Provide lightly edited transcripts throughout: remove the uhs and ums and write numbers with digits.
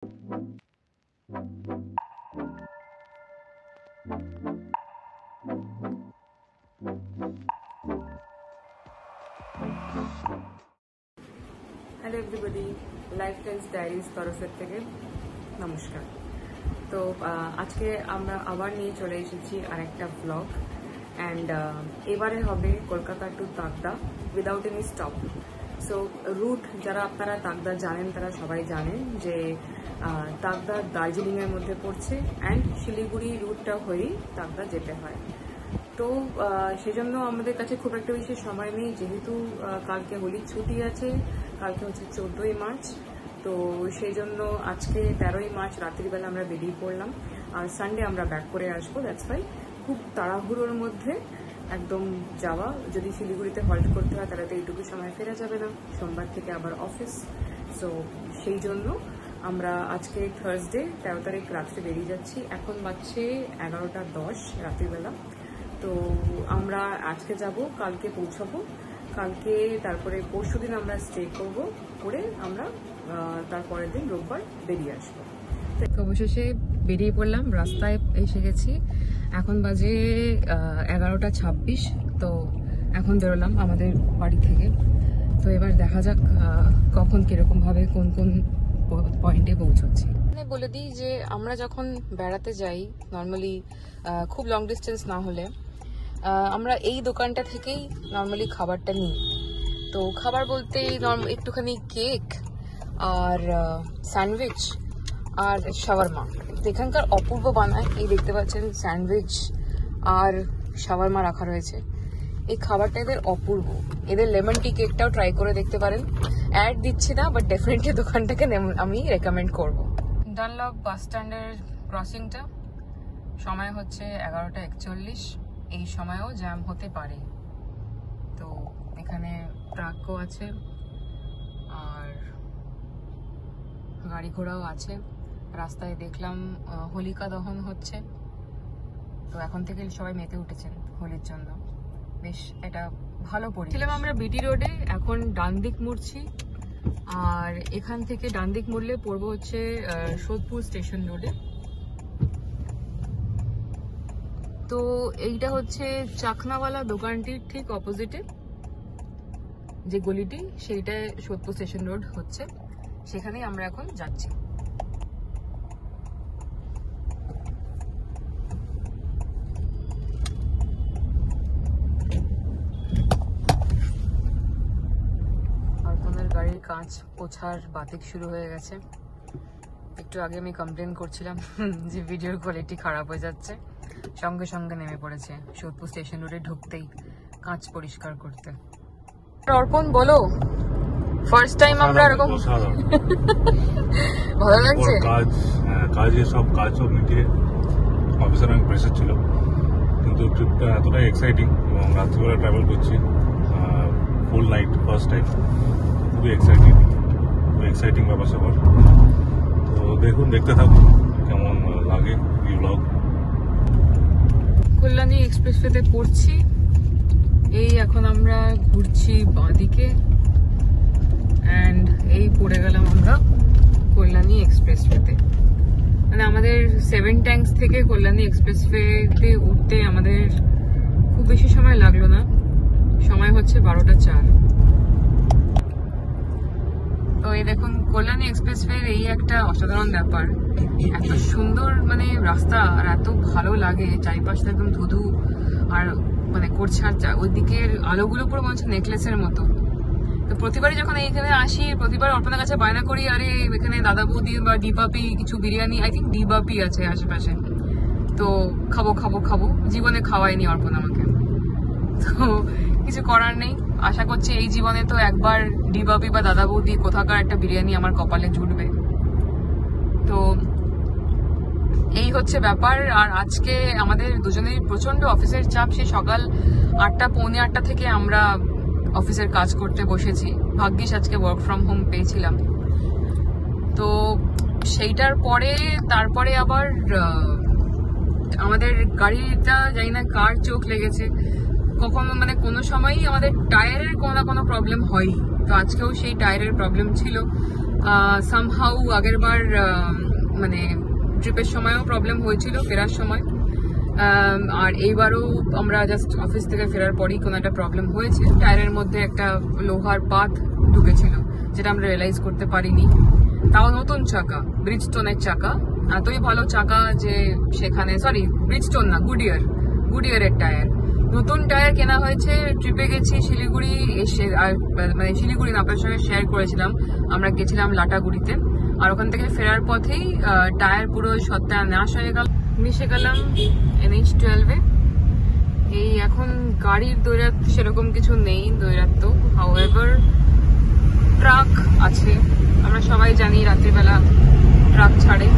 Hello everybody, lifestyle diaries তরফের থেকে নমস্কার। তো আজকে আমরা আবার নিয়ে চলে এসেছি আরেকটা ব্লগ অ্যান্ড এবারে হবে Kolkata to Takdah without any stop. So route যারা আপনারা তাকদা জানেন তারা সবাই জানেন যে তাকদা দার্জিলিংয়ের মধ্যে পড়ছে অ্যান্ড শিলিগুড়ি রুটটা হয়েই তাকদা যেতে হয়। তো সেজন্য আমাদের কাছে খুব একটা বেশি সময় নেই, যেহেতু কালকে হোলির ছুটি আছে, কালকে হচ্ছে 14ই মার্চ। তো সেই জন্য আজকে 13ই মার্চ রাত্রিবেলা আমরা বেরিয়ে পড়লাম, আর সানডে আমরা ব্যাক করে আসবো। দ্যাটস ওয়াই খুব তাড়াহুড়োর মধ্যে একদম যাওয়া। যদি শিলিগুড়িতে হল্ট করতে হয় তাহলে তো এইটুকু সময় ফেরা যাবে না, সোমবার থেকে আবার অফিস। সো সেই জন্য আমরা আজকে থার্সডে 13 তারিখ রাত্রে বেরিয়ে যাচ্ছি। এখন বাজছে 11:10 রাত্রিবেলা। তো আমরা আজকে যাব, কালকে পৌঁছাবো, কালকে তারপরে পরশুদিন আমরা স্টে করে আমরা তারপরের দিন রোববার বেরিয়ে আসবো। তো অবশেষে বেরিয়ে পড়লাম, রাস্তায় এসে গেছি। এখন বাজে 11:26। তো এখন বেরোলাম আমাদের বাড়ি থেকে। তো এবার দেখা যাক কখন কিরকম ভাবে কোন কোন পয়েন্টে পৌঁছচ্ছি। বলে দিই যে আমরা যখন বেড়াতে যাই নর্মালি খুব লং ডিস্টেন্স না হলে আমরা এই দোকানটা থেকেই নর্মালি খাবারটা নিই। তো খাবার বলতে একটুখানি কেক আর স্যান্ডউইচ আর শাওয়ারমা, এখানকার অপূর্ব বানায়। এই দেখতে পাচ্ছেন স্যান্ডউইচ আর শাওয়ারমা রাখা রয়েছে। এই খাবারটা এদের অপূর্ব। এদের লেমন টি কেকটাও ট্রাই করে দেখতে পারেন। অ্যাড দিচ্ছি না, বাট ডেফিনেটলি দোকানটাকে আমি রেকমেন্ড করবো। ডানলপ বাস স্ট্যান্ডের ক্রসিংটা, সময় হচ্ছে 11:41। এই সময়ও জ্যাম হতে পারে। তো এখানে ট্রাকও আছে আর গাড়ি ঘোড়াও আছে। রাস্তায় দেখলাম হোলিকা দহন হচ্ছে, তো এখন থেকে সবাই মেতে উঠেছেন হোলির জন্য। বেশ এটা ভালো পড়েছিলাম আমরা বিটি রোডে, এখন ডান দিক মুড়ছি। আর এখান থেকে ডান দিক মুড়লে পড়বো হচ্ছে সোদপুর স্টেশন রোডে। তো এইটা হচ্ছে চাকনাওয়ালা দোকানটির ঠিক অপোজিটে যে গলিটি, সেইটায় সোদপুর স্টেশন রোড হচ্ছে, সেখানেই আমরা এখন যাচ্ছি। অর্পণের গাড়ির কাঁচ পোছার বাতিক শুরু হয়ে গেছে। একটু আগে আমি কমপ্লেন করছিলাম যে ভিডিওর কোয়ালিটি খারাপ হয়ে যাচ্ছে, সঙ্গে সঙ্গে নেমে পড়েছে সোদপুর স্টেশন রোডে ঢুকতেই কাঁচ পরিষ্কার করতে। অর্পণ বলো, ফার্স্ট টাইম আমরা এরকম ভালো লাগছে। কাজে সব মিটিয়ে অফিসের অনেক প্রেশার ছিল, কিন্তু ট্রিপটা এতটাই এক্সাইটিং এবং রাত্রিবেলা ট্রাভেল করছি, ফুল নাইট ফার্স্ট টাইম, খুবই এক্সাইটিং ব্যাপার স্যাপার। তো দেখতে থাকুন কেমন লাগে এই ব্লগ। কল্যাণী এক্সপ্রেসওয়েতে পড়ছি। এই এখন আমরা ঘুরছি বাঁদিকে অ্যান্ড এই পড়ে গেলাম আমরা কল্যাণী এক্সপ্রেসওয়েতে। মানে আমাদের 7 ট্যাঙ্কস থেকে কল্যাণী এক্সপ্রেসওয়েতে উঠতে আমাদের খুব বেশি সময় লাগলো না, সময় হচ্ছে 12:04। তো এই দেখুন কল্যাণী এক্সপ্রেসওয়ে এই একটা অসাধারণ ব্যাপার, এত সুন্দর মানে রাস্তা আর এত ভালো লাগে, চারিপাশটা একদম ধুধু আর মানে করছে, আর ওই দিকের আলোগুলো পুরো মনে হচ্ছে নেকলেসের মতো। তো প্রতিবারই যখন এইখানে আসি, প্রতিবার অর্পণার কাছে বায়না করি, আরে এখানে দাদা বৌদি বা ডিবাপি কিছু বিরিয়ানি, আই থিঙ্ক ডিবাপি আছে আশেপাশে, তো খাবো। জীবনে খাওয়ায়নি অর্পণ আমাকে, তো কিছু করার নেই। আশা করছি এই জীবনে তো একবার ডিবাপি বা দাদা বৌদি কোথাকার একটা বিরিয়ানি আমার কপালে জুটবে। তো এই হচ্ছে ব্যাপার। আর আজকে আমাদের দুজনের প্রচন্ড অফিসের চাপ, সে সকাল 8টা পৌনে 8টা থেকে আমরা অফিসের কাজ করতে বসেছি। ভাগ্যিস আজকে ওয়ার্ক ফ্রম হোম পেয়েছিলাম। তো সেইটার পরে তারপরে আবার আমাদের গাড়িটা জানি না কার চোখ লেগেছে, কখনো মানে কোনো সময়ই আমাদের টায়ারের কোনো না কোনো প্রবলেম হয়। তো আজকেও সেই টায়ারের প্রবলেম ছিল। সামহাউ আগের বার মানে ট্রিপের সময়ও প্রবলেম হয়েছিল ফেরার সময়, আর এইবারও আমরা জাস্ট অফিস থেকে ফেরার পরই কোনো একটা প্রবলেম হয়েছে। টায়ারের মধ্যে একটা লোহার পাত ঢুকেছিল, যেটা আমরা রিয়েলাইজ করতে পারিনি। তাও নতুন চাকা, ব্রিজস্টোনের চাকা, এতই ভালো চাকা যে সেখানে, সরি ব্রিজস্টোন না, গুডিয়ারের টায়ার, নতুন টায়ার কেনা হয়েছে। ট্রিপে গেছি শিলিগুড়ি, এসে মানে শিলিগুড়ি না, আপনার সঙ্গে শেয়ার করেছিলাম, আমরা গেছিলাম লাটাগুড়িতে, আর ওখান থেকে ফেরার পথেই টায়ার পুরো সত্যানাশ হয়ে গেল, মিশে গেলাম NH12-এ। এই এখন গাড়ির দৈরাত্ম সেরকম কিছু নেই, দৈরাত্ম, হাউএভার ট্রাক আছে, আমরা সবাই জানি রাত্রিবেলা ট্রাক ছাড়ে,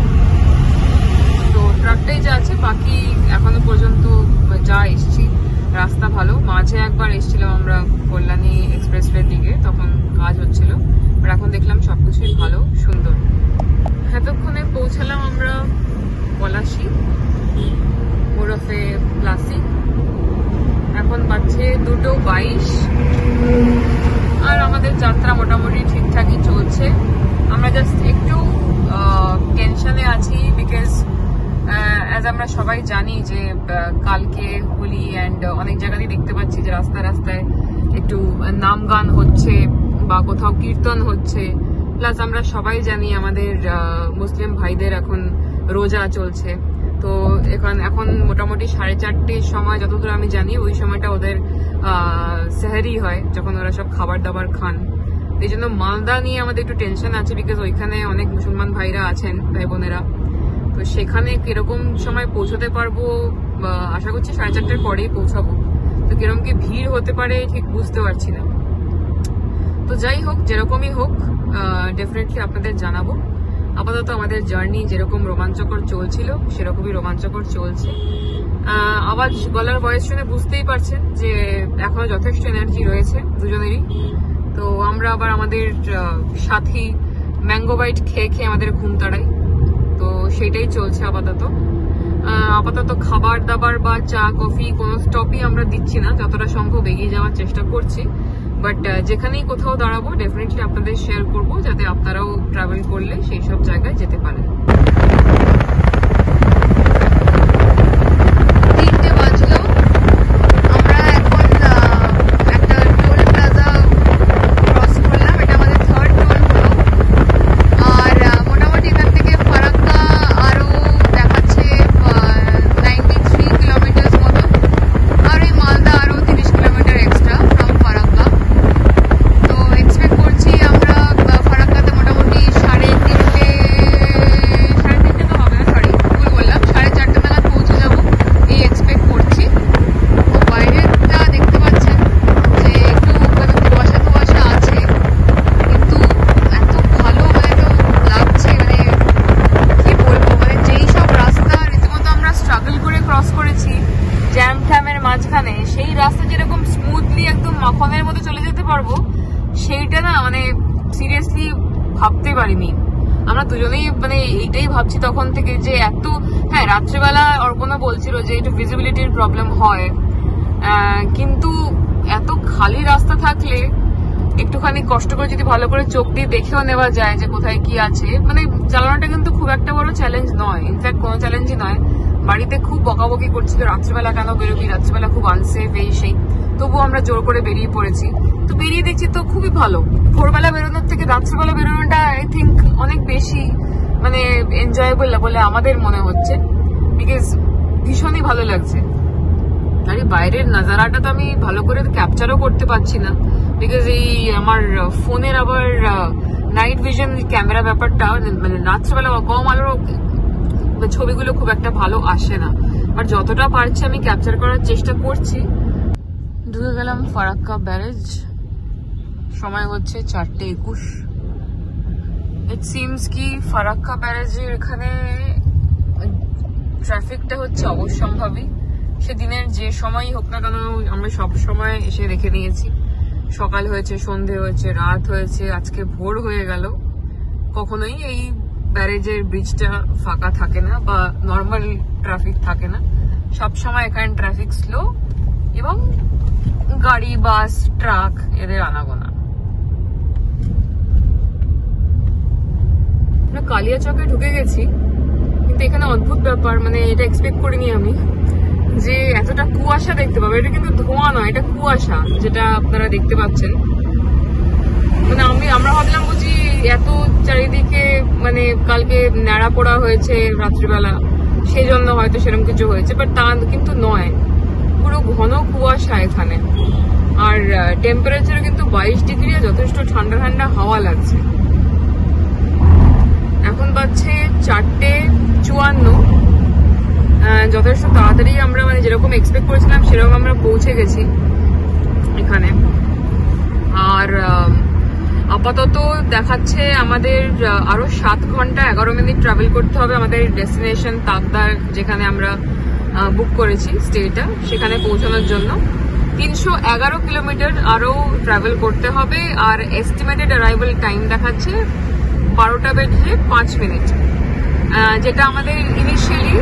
তো ট্রাকটাই যা আছে, বাকি এখনো পর্যন্ত যা এসছি রাস্তা ভালো। মাঝে একবার এসেছিলাম আমরা কল্যাণী এক্সপ্রেসওয়ের দিকে, তখন কাজ হচ্ছিল, আর এখন দেখলাম সবকিছুই ভালো সুন্দর। এতক্ষণে পৌঁছালাম আমরা পলাশী ওরফে প্লাসি। এখন বাজছে 2:22 আর আমাদের যাত্রা মোটামুটি ঠিকঠাকই চলছে। আমরা জাস্ট একটু টেনশনে আছি, বিকজ অ্যাজ আমরা সবাই জানি যে কালকে হোলি, অ্যান্ড অনেক জায়গাতেই দেখতে পাচ্ছি যে রাস্তায় রাস্তায় একটু নাম গান হচ্ছে বা কোথাও কীর্তন হচ্ছে। প্লাস আমরা সবাই জানি আমাদের মুসলিম ভাইদের এখন রোজা চলছে, তো এখন মোটামুটি 4:30 সময়, যতদূর আমি জানি ওই সময়টা ওদের সেহরি হয়, যখন ওরা সব খাবার দাবার খান। এই জন্য মালদা নিয়ে আমাদের একটু টেনশন আছে, বিকজ ওইখানে অনেক মুসলমান ভাইরা আছেন, ভাই বোনেরা, তো সেখানে কিরকম সময় পৌঁছতে পারবো, আশা করছি 4:30-র পরেই পৌঁছাবো, তো কিরকম কি ভিড় হতে পারে ঠিক বুঝতে পারছি না। তো যাই হোক, যেরকমই হোক ডেফিনেটলি আপনাদের জানাবো। আপাতত আমাদের জার্নি যেরকম রোমাঞ্চকর চলছিল সেরকমই রোমাঞ্চকর চলছে। আওয়াজ, গলার ভয়েস শুনে বুঝতেই পারছেন যে এখনো যথেষ্ট এনার্জি রয়েছে দুজনেরই। তো আমরা আবার আমাদের সাথী ম্যাঙ্গো বাইট খেয়ে খেয়ে আমাদের ঘুম তাড়াই, তো সেটাই চলছে আপাতত খাবার দাবার বা চা কফি কোনো স্টপই আমরা দিচ্ছি না, যতটা সম্ভব এগিয়ে যাওয়ার চেষ্টা করছি। বাট যেখানেই কোথাও দাঁড়াবো ডেফিনেটলি আপনাদের শেয়ার করবো, যাতে আপনারাও ট্রাভেল করলে সেই সব জায়গায় যেতে পারেন। 3টে বাজলো, আমরা এখন একটা টোল প্লাজা ক্রস করলাম, এটা আমাদের 3rd টোল হলো। আর মোটামুটি এখান থেকে ফারাক্কা আরো দেখাচ্ছে 93 কিলোমিটার মতো, আর এই মালদা আরো 30 কিলোমিটার এক্সট্রা ফ্রম ফারাক্কা। তো এক্সপেক্ট করছি আমরা ফারাক্কাতে মোটামুটি 3:30 তো হবে না, সরি ভুল বললাম, 4:30 নাগাদ পৌঁছে যাবো এই এক্সপেক্ট করছি। তো বাইরেটা দেখতে পাচ্ছেন যে একটু কুয়াশা আছে, কিন্তু এত ভালো মানে তো লাগছে, মানে কি বলবো, মানে যেই সব রাস্তা রীতিমতো আমরা স্ট্রাগল করে ক্রস করেছি জ্যাম ফ্যামের মাঝখানে, সেই রাস্তা যেরকম স্মুথলি একদম মাখনের মতো চলে যেতে পারবো, সেইটা না মানে সিরিয়াসলি ভাবতে পারিনি। আমরা দুজনেই মানে এইটাই ভাবছি তখন থেকে যে এত, হ্যাঁ রাত্রেবেলা অর্পণা বলছিল যে একটু ভিজিবিলিটির প্রবলেম হয়, কিন্তু এত খালি রাস্তা থাকলে একটুখানি কষ্ট করে যদি ভালো করে চোখ দিয়ে দেখেও নেওয়া যায় যে কোথায় কি আছে, মানে চালানোটা কিন্তু খুব একটা বড় চ্যালেঞ্জ নয়, ইনফ্যাক্ট কোনো চ্যালেঞ্জই নয়। বাড়িতে খুব বকাবকি করছিল রাত্রিবেলা কেন বেরোবি, রাত্রিবেলা খুব আনসেফ এই সেই, তবুও আমরা জোর করে বেরিয়ে পড়েছি। তো বেরিয়ে দেখছি তো খুবই ভালো, ভোরবেলা বেরোনোর থেকে রাত্রিবেলা বেরোনোটা আই থিঙ্ক অনেক বেশি মানে এনজয়েবল বলে আমাদের মনে হচ্ছে, বিকজ ভীষণই ভালো লাগছে। আর এই বাইরের নাজারাটা তো আমি ভালো করে ক্যাপচারও করতে পারছি না, বিকজ এই আমার ফোনের আবার নাইট ভিশন ক্যামেরা ব্যাপারটা, মানে রাত্রিবেলা কম আলোর ছবিগুলো খুব একটা ভালো আসে না, বাট যতটা পারছি আমি ক্যাপচার করার চেষ্টা করছি। ঢুকে গেলাম ফারাক্কা ব্যারেজ, সময় হচ্ছে 4:21। ইট সিমস কি ফারাক্কা ব্যারেজের এখানে ট্রাফিকটা হচ্ছে অবশ্যম্ভাবী, সে দিনের যে সময়ই হোক না কেন আমরা সব সময় এসে রেখে নিয়েছি। সকাল হয়েছে, সন্ধে হয়েছে, রাত হয়েছে, আজকে ভোর হয়ে গেল, কখনোই এই ব্যারেজের ব্রিজটা ফাঁকা থাকে না বা নর্মাল ট্রাফিক থাকে না, সবসময় এখানে ট্রাফিক স্লো এবং গাড়ি, বাস, ট্রাক এদের আনাগোনা। আমরা কালিয়াচকে ঢুকে গেছি, কিন্তু এখানে অদ্ভুত ব্যাপার, মানে এটা এক্সপেক্ট করিনি আমি যে এতটা কুয়াশা দেখতে পাবো। এটা কিন্তু ধোঁয়া নয়, এটা কুয়াশা, যেটা আপনারা দেখতে পাচ্ছেন। মানে আমরা ভাবলাম বুঝি এত চারিদিকে মানে কালকে ন্যাড়া পোড়া হয়েছে রাত্রিবেলা, সেই জন্য হয়তো সেরকম কিছু হয়েছে, বাট তা কিন্তু নয়, পুরো ঘন কুয়াশা এখানে। আর টেম্পারেচার কিন্তু 22 ডিগ্রি, যথেষ্ট ঠান্ডা ঠান্ডা হাওয়া লাগছে। এখন বাজছে 4:54। যথেষ্ট তাড়াতাড়ি আমরা মানে যেরকম এক্সপেক্ট করেছিলাম সেরকম আমরা পৌঁছে গেছি এখানে। আর আপাতত দেখাচ্ছে আমাদের আরো 7 ঘন্টা 11 মিনিট ট্রাভেল করতে হবে আমাদের ডেস্টিনেশন তাকদার, যেখানে আমরা বুক করেছি স্টেটা, সেখানে পৌঁছানোর জন্য 311 কিলোমিটার আরো ট্রাভেল করতে হবে। আর এস্টিমেটেড অ্যারাইভাল টাইম দেখাচ্ছে 12টা বেজে 5 মিনিট, যেটা আমাদের ইনিশিয়ালি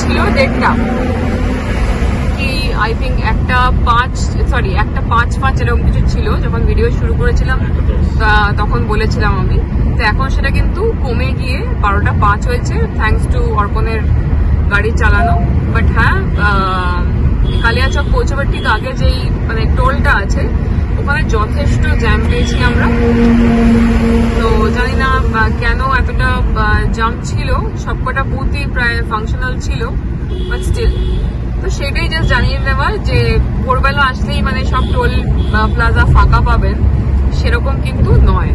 ছিল 1:30টা কি আই থিঙ্ক 1:05 এরকম কিছু ছিল যখন ভিডিও শুরু করেছিলাম, তখন বলেছিলাম আমি। তো এখন সেটা কিন্তু কমে গিয়ে 12:05 হয়েছে, থ্যাঙ্কস টু অর্পণের গাড়ি চালানো। বাট হ্যাঁ, কালিয়াচক পৌঁছাবার ঠিক আগে যেই মানে টোলটা আছে, ওখানে যথেষ্ট জ্যাম পেয়েছি আমরা। তো জানি না কেন এতটা জ্যাম ছিল, সবকটা বুথই প্রায় ফাংশনাল ছিল, বাট স্টিল। তো সেটাই জাস্ট জানিয়ে দেওয়া যে ভোরবেলা আসলেই মানে সব টোল প্লাজা ফাঁকা পাবেন, সেরকম কিন্তু নয়।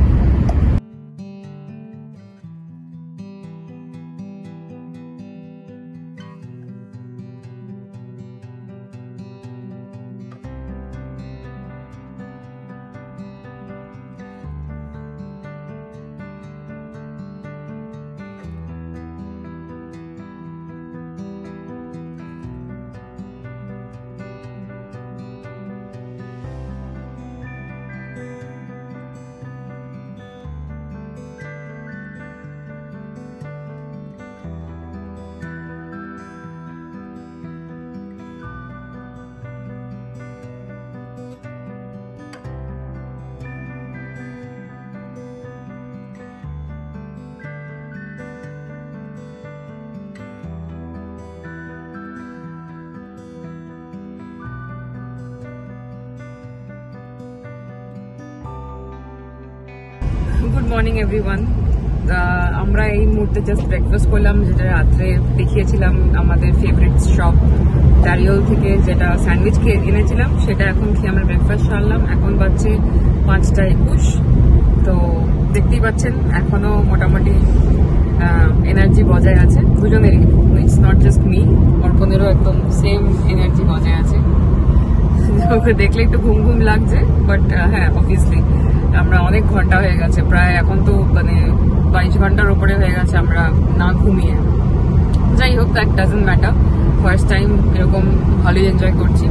Good morning everyone. আমরা এই মুহূর্তে জাস্ট ব্রেকফাস্ট করলাম, যেটা রাত্রে দেখিয়েছিলাম আমাদের ফেভারিট শপ ডারিওল থেকে, যেটা স্যান্ডউইচ খেয়ে এনেছিলাম, সেটা এখন খেয়ে আমরা ব্রেকফাস্ট সারলাম। এখন বাজছে 5:21। তো দেখতেই পাচ্ছেন এখনো মোটামুটি এনার্জি বজায় আছে দুজনেরই, ইটস নট জাস্ট মি, অর্পণেরও একদম সেম এনার্জি বজায় আছে। ওকে দেখলে একটু ঘুম ঘুম লাগছে, বাট হ্যাঁ অবভিয়াসলি আমরা অনেক ঘন্টা হয়ে গেছে, প্রায় এখন তো মানে 22 ঘন্টার উপরে হয়ে গেছে আমরা না ঘুমিয়ে। যাই হোক, that doesn't matter, first time এরকম ভালোই এনজয় করছি।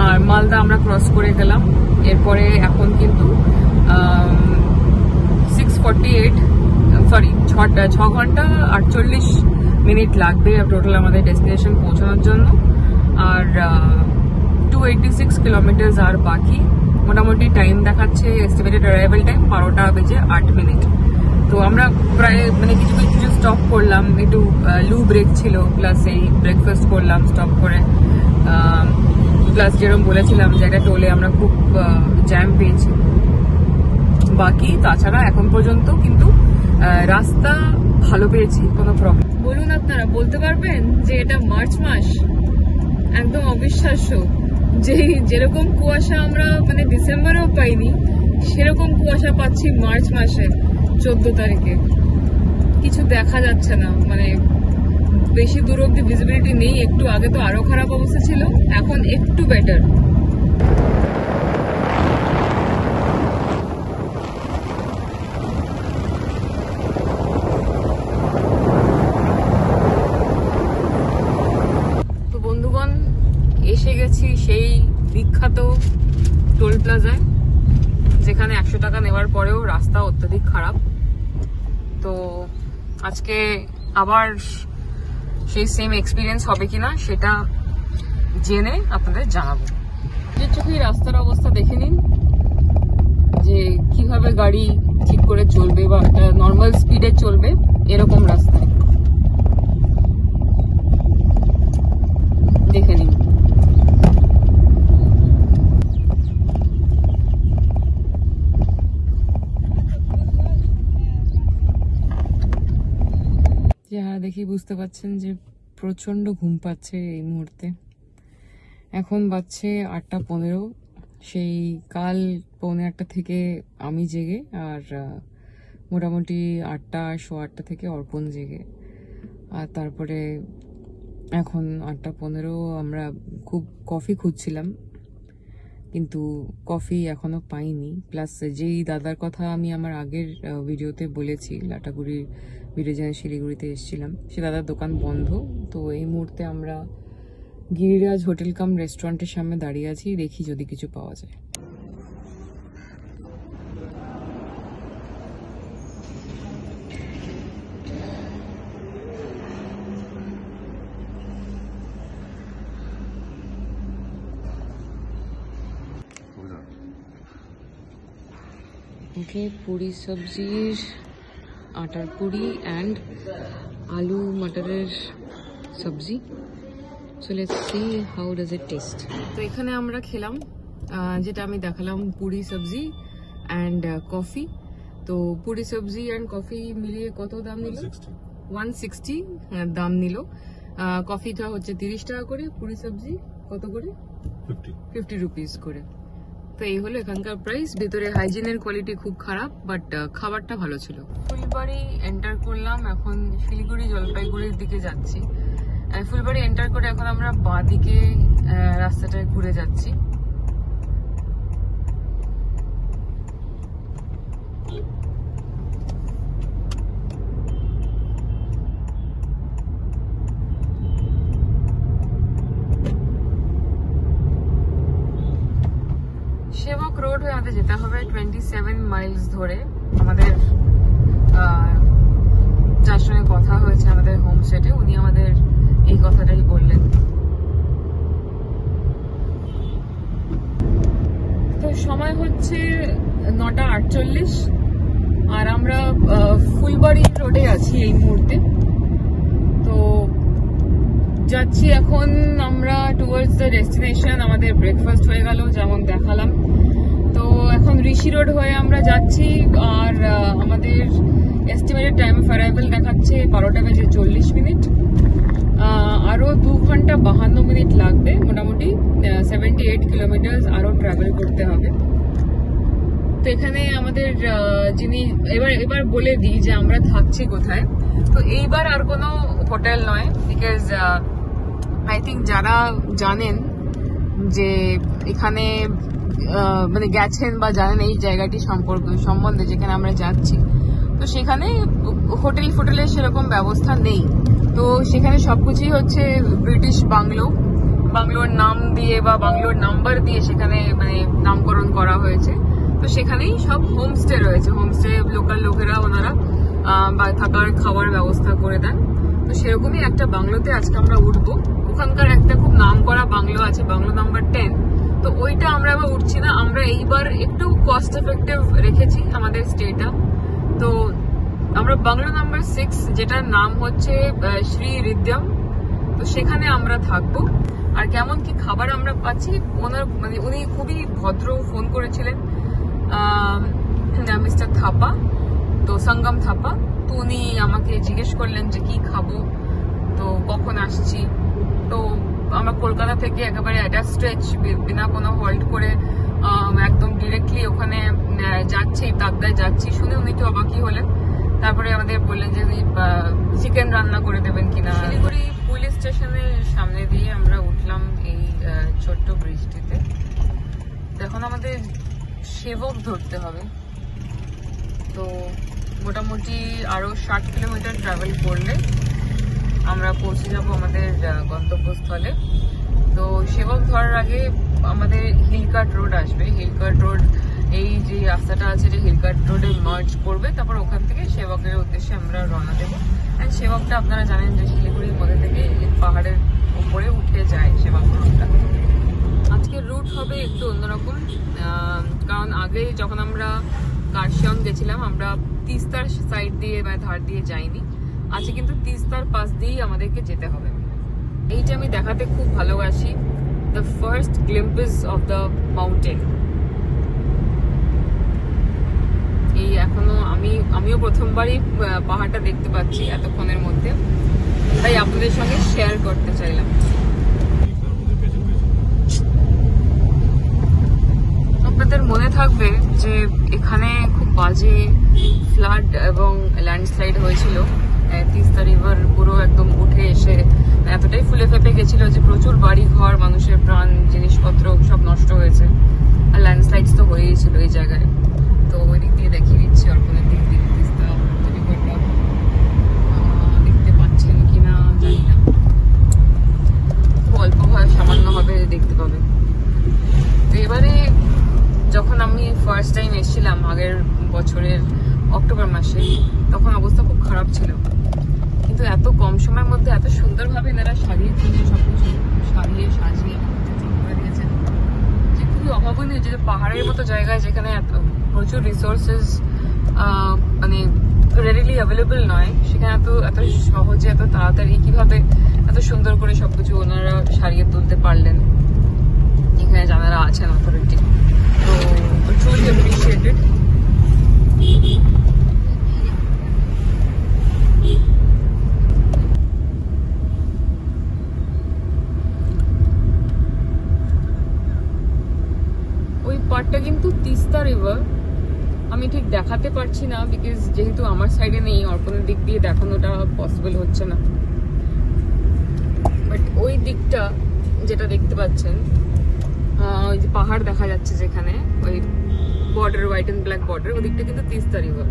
আর মালদা আমরা ক্রস করে গেলাম। এরপরে এখন কিন্তু 6 ঘন্টা 48 মিনিট লাগবে টোটাল আমাদের ডেস্টিনেশন পৌঁছানোর জন্য। আর 286 কিলোমিটার আর বাকি। মোটামুটি টাইম দেখাচ্ছে এস্টিমেটেড অ্যারাইভাল টাইম 12টা বেজে 8 মিনিট। তো আমরা প্রায় মানে কিছু স্টপ করলাম, একটু লু ব্রেক ছিল, প্লাস এই ব্রেকফাস্ট করলাম স্টপ করে, প্লাস যেরকম বলেছিলাম যে একটা টোলে আমরা খুব জ্যাম পেয়েছি। বাকি তাছাড়া এখন পর্যন্ত কিন্তু রাস্তা ভালো পেয়েছি, কোনো প্রবলেম। বলুন আপনারা বলতে পারবেন যে এটা মার্চ মাস? একদম অবিশ্বাস্য যে যেরকম কুয়াশা আমরা মানে ডিসেম্বরেও পাইনি, সেরকম কুয়াশা পাচ্ছি মার্চ মাসে 14 তারিখে। কিছু দেখা যাচ্ছে না, মানে বেশি দূর অব্দি ভিজিবিলিটি নেই। একটু আগে তো আরো খারাপ অবস্থা ছিল, এখন একটু বেটার। তো বন্ধুগণ, এসে গেছি সেই বিখ্যাত টোল প্লাজায়, যেখানে 100 টাকা নেওয়ার পরেও রাস্তা অত্যধিক খারাপ। তো আজকে আবার সেই সেম এক্সপিরিয়েন্স হবে কিনা সেটা জেনে আপনাদের জানাবো। যে চোখে রাস্তার অবস্থা দেখে নিন, যে কিভাবে গাড়ি ঠিক করে চলবে বা নর্মাল স্পিডে চলবে এরকম রাস্তায়। দেখে নিন। যারা দেখি বুঝতে পারছেন যে প্রচন্ড ঘুম পাচ্ছে এই মুহূর্তে। এখন বাজছে 8:15। সেই কাল 8:45 থেকে আমি জেগে, আর মোটামুটি 8:15 থেকে অর্পণ জেগে। আর তারপরে এখন 8:15 আমরা খুব কফি খুঁজছিলাম, কিন্তু কফি এখনো পাইনি। প্লাস যেই দাদার কথা আমি আমার আগের ভিডিওতে বলেছি, লাটাগুড়ির ভিডিও যেন শিলিগুড়িতে এসেছিলাম, সে দাদার দোকান বন্ধ। তো এই মুহূর্তে আমরা গিরিরাজ হোটেল কাম রেস্টুরেন্টের সামনে দাঁড়িয়ে আছি, দেখি যদি কিছু পাওয়া যায়। ওকে, পুরি সবজির আটার পুরি অ্যান্ড আলু মটরের সবজি। So let's see how does it test. তো এখানে আমরা খেলাম যেটা আমি দেখালাম, পুরি সবজি অ্যান্ড কফি। তো পুরি সবজি অ্যান্ড কফি মিলিয়ে কত দাম নিল? 160 দাম নিল। কফিটা হচ্ছে 30 টাকা করে, পুরি সবজি কত করে? 50 রুপিস করে। তো এই হলো এখানকার প্রাইস। ভেতরে হাইজিনের কোয়ালিটি খুব খারাপ, বাট খাবারটা ভালো ছিল। ফুলবাড়ি এন্টার করলাম, এখন শিলিগুড়ি জলপাইগুড়ির দিকে যাচ্ছি। ফুলবাড়ি এন্টার করে এখন আমরা বাঁ দিকে রাস্তাটায় ঘুরে যাচ্ছি। সেবক রোড হয়ে আমাদের যেতে হবে 27 মাইলস ধরে। আমাদের যার সঙ্গে কথা হয়েছে আমাদের হোমস্টেতে, উনি আমাদের এই কথাটাই বললেন। তো সময় হচ্ছে 9:48 আর আমরা ফুলবাড়ি রোডে আছি এই মুহূর্তে। তো যাচ্ছি এখন আমরা টুয়ার্ডস দ্য ডেস্টিনেশন। আমাদের ব্রেকফাস্ট হয়ে গেল যেমন দেখালাম। তো এখন ঋষি রোড হয়ে আমরা যাচ্ছি, আর আমাদের এস্টিমেটেড টাইম অফ অ্যারাইভাল দেখাচ্ছে 12:40। আরো 2 ঘন্টা 52 মিনিট লাগবে, মোটামুটি 78 কিলোমিটার আরো ট্রাভেল করতে হবে। তো এখানে আমাদের যিনি এবার বলে দিই যে আমরা থাকছি কোথায়। তো এইবার আর কোনো হোটেল নয়, বিকজ আই থিঙ্ক যারা জানেন যে এখানে মানে গেছেন বা জানেন এই জায়গাটি সম্বন্ধে যেখানে আমরা যাচ্ছি, তো সেখানে হোটেলের সেরকম ব্যবস্থা নেই। তো সেখানে সবকিছুই হচ্ছে ব্রিটিশ বাংলোর নাম দিয়ে বা বাংলোর নাম্বার দিয়ে সেখানে মানে নামকরণ করা হয়েছে। তো সেখানেই সব হোমস্টে রয়েছে। হোমস্টে লোকাল লোকেরা ওনারা থাকার খাওয়ার ব্যবস্থা করে দেন। তো সেরকমই একটা বাংলোতে আজকে আমরা উঠবো। ওখানকার একটা খুব নাম করা বাংলো আছে, বাংলো নাম্বার 10। তো ওইটা আমরা আবার উঠছি না, আমরা এইবার একটু কস্ট এফেক্টিভ রেখেছি আমাদের স্টেটা। তো আমরা বাংলো নাম্বার 6, যেটার নাম হচ্ছে শ্রী রিদ্যম, তো সেখানে আমরা থাকবো। আর কেমন কি খাবার আমরা পাচ্ছি, মানে উনি খুবই ভদ্র ফোন করেছিলেন, মিস্টার থাপা, তো সঙ্গম থাপা। তো উনি আমাকে জিজ্ঞেস করলেন যে কি খাবো, তো কখন আসছি। তো আমরা কলকাতা থেকে একেবারে একটা স্ট্রেচ বিনা কোনো হল্ট করে একদম ডিরেক্টলি ওখানে যাচ্ছি, তাকদায় যাচ্ছি। শুনে উনি একটু অবাকই হলেন। তারপরে আমাদের বললেন যে উনি চিকেন রান্না করে দেবেন কিনা। শিলিগুড়ি পুলিশ স্টেশনের সামনে দিয়ে আমরা উঠলাম এই ছোট্ট ব্রিজটিতে। এখন আমাদের সেবক ধরতে হবে। তো মোটামুটি আরো 60 কিলোমিটার ট্রাভেল করলে আমরা পৌঁছে যাব আমাদের গন্তব্যস্থলে। তো সেবক ধরার আগে আমাদের হিলকাট রোড আসবে। হিলকাট রোড, এই যে রাস্তাটা আছে যে হিলকাট রোডে মার্জ করবে, তারপর ওখান থেকে সেবকের উদ্দেশ্যে আমরা রওনা দেবো। অ্যান্ড সেবকটা আপনারা জানেন যে শিলিগুড়ির মধ্যে থেকে পাহাড়ের উপরে উঠে যায় সেবক রোডটা। আজকের রুট হবে একটু অন্যরকম, কারণ আগে যখন আমরা কার্শিয়ং গেছিলাম, আমরা তিস্তার সাইড দিয়ে বা ধার দিয়ে যাইনি। আজকে কিন্তু তিস্তার পাশ দিয়েই আমাদেরকে যেতে হবে। এইটা আমি দেখাতে খুব ভালোবাসি, the first glimpse of the mountain. এই এখনো আমিও প্রথমবারই পাহাড়টা দেখতে পাচ্ছি এতক্ষণের মধ্যে, তাই আপনাদের সঙ্গে শেয়ার করতে চাইলাম। আপনাদের মনে থাকবে যে এখানে খুব বাজে ফ্লাড এবং ল্যান্ডস্লাইড হয়েছিল, তিস্তা রিভার পুরো একদম উঠে এসে এতটাই ফুলে ফেপে গেছিল যে প্রচুর বাড়ি ঘর, মানুষের প্রাণ, জিনিসপত্র সব নষ্ট হয়েছে। আর ল্যান্ডস্লাইড তো হয়েই ছিল এই জায়গায়। তো ওই দিক দিয়ে দেখিয়ে দিচ্ছি, অর্পণের দিক দিয়ে তিস্তা রিভারটা দেখতে পাচ্ছেন কিনা জানি না, অল্প হয় সামান্য হবে দেখতে পাবে। তো এবারে যখন আমি ফার্স্ট টাইম এসেছিলাম আগের বছরের অক্টোবর মাসে, তখন অবস্থা খুব খারাপ ছিল, কিন্তু এত কম সময়ের মধ্যে এত সুন্দরভাবে এনারা সাজিয়ে সবকিছু সাজিয়ে করে দিয়েছেন যে খুবই অভাবনীয়। যে পাহাড়ের মতো জায়গায় যেখানে এত প্রচুর রিসোর্সেস মানে রেডিলি অ্যাভেলেবল নয়, সেখানে এত সহজে এত তাড়াতাড়ি কিভাবে এত সুন্দর করে সবকিছু ওনারা সারিয়ে তুলতে পারলেন এখানে যারা আছেন অথরিটি। তো ট্রুলি অ্যাপ্রিশিয়েটেড। ওই পার্টটা কিন্তু তিস্তা রিভার, আমি ঠিক দেখাতে পারছি না বিকজ যেহেতু আমার সাইডে নেই, অর্পণের দিক দিয়ে দেখানোটা পসিবল হচ্ছে না। বাট ওই দিকটা যেটা দেখতে পাচ্ছেন, ওই যে পাহাড় দেখা যাচ্ছে যেখানে ওই border, white and black border, ওই দিকটা কিন্তু তিস্তা রিভার।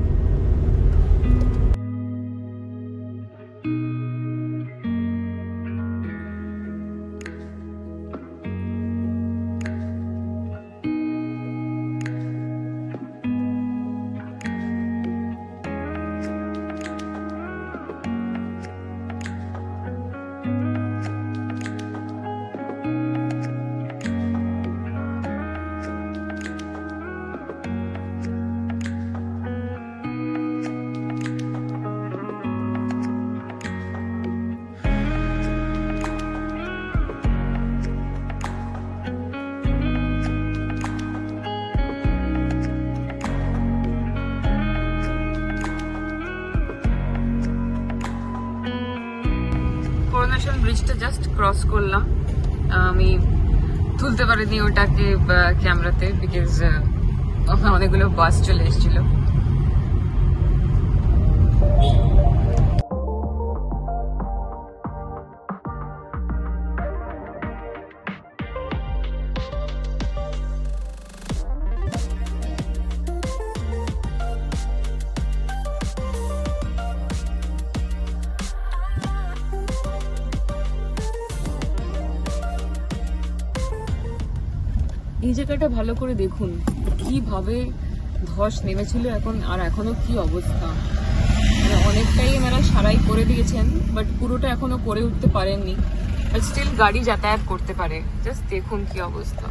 করোনেশন ব্রিজটা জাস্ট ক্রস করলাম, আমি তুলতে পারিনি ওটাকে ক্যামেরাতে বিকজ অনেকগুলো বাস চলে এসেছিল। এই জায়গাটা ভালো করে দেখুন কিভাবে ধস নেমেছিল এখনো কি অবস্থা। মানে অনেকটাই এনারা সারাই করে দিয়েছেন, বাট পুরোটা এখনো করে উঠতে পারেননি, বাট স্টিল গাড়ি যাতায়াত করতে পারে। জাস্ট দেখুন কি অবস্থা।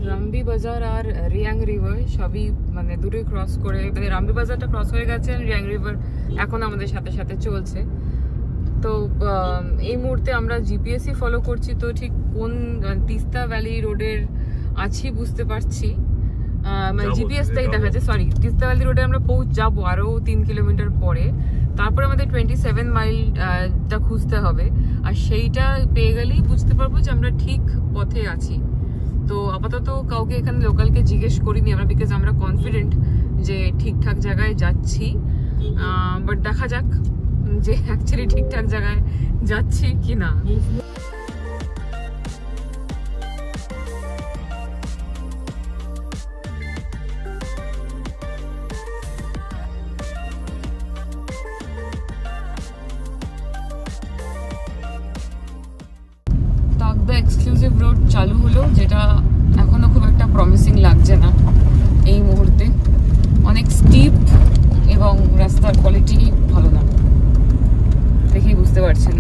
রামবি বাজার আর রিয়াং রিভার সবই মানে দুটোই ক্রস করে, মানে রামবি বাজারটা ক্রস হয়ে গেছে, রিয়াং রিভার এখন আমাদের সাথে সাথে চলছে। তো এই মুহূর্তে আমরা জিপিএসই ফলো করছি, তো ঠিক কোন তিস্তা ভ্যালি রোডের আছি বুঝতে পারছি, মানে জিপিএসটাই দেখাচ্ছে। সরি, তিস্তা ভ্যালি রোডে আমরা যাবো আরো 3 কিলোমিটার পরে, তারপরে আমাদের 27 মাইলটা খুঁজতে হবে, আর সেইটা পেয়ে গেলেই বুঝতে পারবো যে আমরা ঠিক পথে আছি। তো আপাতত কাউকে এখানে লোকালকে জিজ্ঞেস করিনি আমরা, বিকজ আমরা কনফিডেন্ট যে ঠিকঠাক জায়গায় যাচ্ছি, বাট দেখা যাক যে অ্যাকচুয়ালি ঠিকঠাক জায়গায় যাচ্ছি কিনা। তাকদা এক্সক্লুসিভ রোড চালু হলো, যেটা এখনো খুব একটা প্রমিসিং লাগছে না এই মুহূর্তে, অনেক স্টিপ এবং রাস্তার কোয়ালিটি ভালো না, দেখেই বুঝতে পারছেন।